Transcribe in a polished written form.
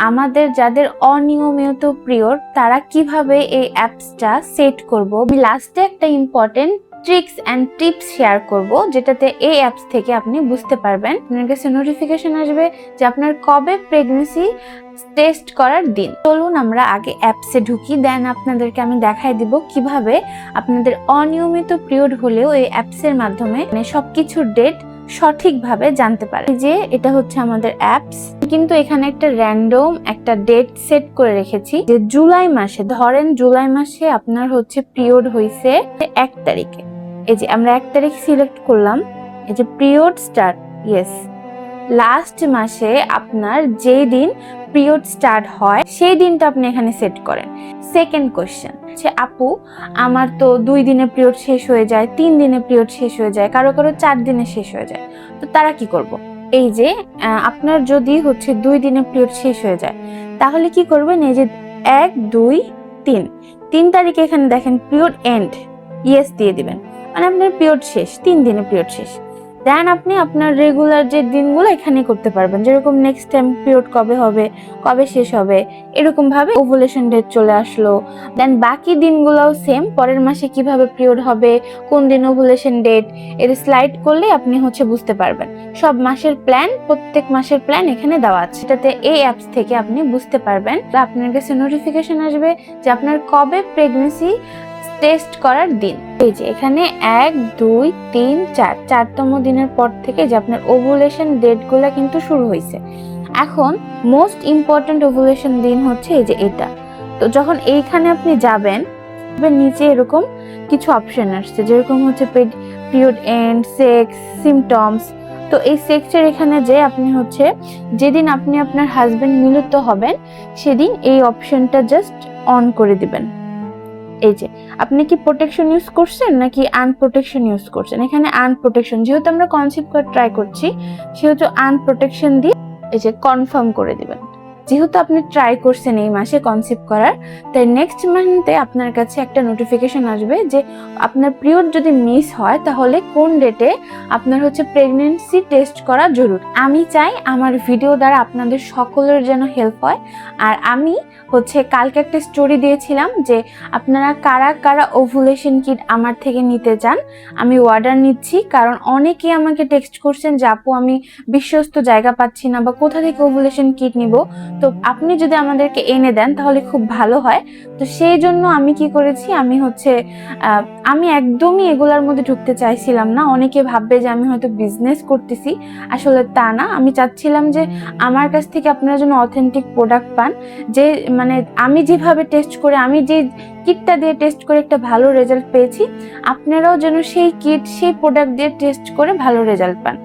আমাদের যাদের অনিয়মিত পিরিয়ড তারা কিভাবে এই অ্যাপসটা সেট করব, লাস্টে একটা important tricks and tips share করব, যেটাতে এই অ্যাপস থেকে আপনি বুঝতে পারবেন, আপনার কাছে নোটিফিকেশন আসবে যে আপনার কবে প্রেগন্যান্সি টেস্ট করার দিন। চলুন আমরা আগে অ্যাপসে ঢুকি, দেন আপনাদেরকে আমি দেখাই দিব কিভাবে আপনাদের অনিয়মিত পিরিয়ড হলেও এই অ্যাপসের মাধ্যমে সবকিছুর ডেট সঠিকভাবে জানতে পারে। যে এটা হচ্ছে আমাদের অ্যাপস, কিন্তু এখানে একটা র্যান্ডম একটা ডেট সেট করে রেখেছি যে জুলাই মাসে, ধরেন জুলাই মাসে আপনার হচ্ছে পিরিয়ড হইছে 1 তারিখে। এই যে আমরা 1 তারিখ সিলেক্ট করলাম, এই যে পিরিয়ড স্টার্ট, ইয়েস। লাস্ট মাসে আপনার যেই দিন পিরিয়ড স্টার্ট হয় সেই দিনটা আপনি এখানে সেট করেন। সেকেন্ড কোশ্চেন হচ্ছে, আপু আমার তো 2 দিনে পিরিয়ড শেষ হয়ে যায়, 3 দিনে পিরিয়ড শেষ হয়ে যায়, কারো কারো 4 দিনে শেষ হয়ে যায়, তো তারা কি করব? এই যে আপনার যদি হচ্ছে 2 দিনে পিরিয়ড শেষ হয়ে যায় তাহলে কি করবেন? এই যে 1 2 3 তারিখে এখানে দেখেন পিরিয়ড এন্ড, ইয়েস দিয়ে দিবেন, মানে আপনার পিরিয়ড শেষ, 3 দিনে পিরিয়ড শেষ। দেন আপনি আপনার রেগুলার যে দিনগুলো এখানে করতে পারবেন, যেরকম নেক্সট টাইম পিরিয়ড কবে হবে, কবে শেষ হবে, এরকম ভাবে ওভুলেশন ডেট চলে আসলো। দেন বাকি দিনগুলোও সেম, পরের মাসে কিভাবে পিরিয়ড হবে, কোন দিন ওভুলেশন ডেট, এর স্লাইড করলে আপনি হচ্ছে বুঝতে পারবেন। সব মাসের প্ল্যান, প্রত্যেক মাসের প্ল্যান এখানে দেওয়া আছে। এটাতে এই অ্যাপস থেকে আপনি বুঝতে পারবেন, আপনার কাছে নোটিফিকেশন আসবে যে আপনার কবে প্রেগন্যান্সি টেস্ট করার দিন। এই যে এখানে 1 2 3 4 চারতম দিনের পর থেকে যে আপনার ওভুলেশন ডেটগুলো কিন্তু শুরু হয়েছে। এখন মোস্ট ইম্পর্টেন্ট ওভুলেশন দিন হচ্ছে এই যে এটা। তো যখন এইখানে আপনি যাবেন, নিচে এরকম কিছু অপশন আসছে, যেরকম হচ্ছে পিরিয়ড এন্ড, সেক্স, সিমটমস। তো এই সেক্সের এখানে যে আপনি হচ্ছে যেদিন আপনি আপনার হাজবেন্ড মিলিত হবেন সেদিন এই অপশনটা জাস্ট অন করে দিবেন। এই যে আপনি কি প্রোটেকশন ইউজ করছেন নাকি আনপ্রোটেকশন ইউজ করছেন? এখানে আনপ্রোটেকশন, যেহেতু আমরা কনসিভ করা ট্রাই করছি সেহেতু আনপ্রোটেকশন দিয়ে এই যে কনফার্ম করে দিবেন। যেহেতু আপনি ট্রাই করছেন এই মাসে কনসিভ করার, তাই নেক্সট মান্থে আপনার কাছে একটা নোটিফিকেশন আসবে যে আপনার পিরিয়ড যদি মিস হয় তাহলে কোন ডেটে আপনার হচ্ছে প্রেগন্যান্সি টেস্ট করা জরুরি। আমি চাই আমার ভিডিও দ্বারা আপনাদের সকলের যেন হেল্প হয়। আর আমি হচ্ছে কালকে একটা স্টোরি দিয়েছিলাম যে আপনারা কারা কারা ওভুলেশন কিট আমার থেকে নিতে চান। আমি অর্ডার নিচ্ছি, কারণ অনেকে আমাকে টেক্সট করছেন যে আপু আমি বিশ্বস্ত জায়গা পাচ্ছি না, বা কোথা থেকে ওভুলেশন কিট নিব, তো আপনি যদি আমাদেরকে এনে দেন তাহলে খুব ভালো হয়। তো সেই জন্য আমি কি করেছি, আমি একদমই এগুলার মধ্যে ঢুকতে চাইছিলাম না। অনেকে ভাববে যে আমি হয়তো বিজনেস করতেছি, আসলে তা না। আমি চাচ্ছিলাম যে আমার কাছ থেকে আপনারা যেন অথেন্টিক প্রোডাক্ট পান, যে মানে আমি যেভাবে টেস্ট করে, আমি যে কিটটা দিয়ে টেস্ট করে একটা ভালো রেজাল্ট পেয়েছি, আপনারাও যেন সেই কিট, সেই প্রোডাক্ট দিয়ে টেস্ট করে ভালো রেজাল্ট পান।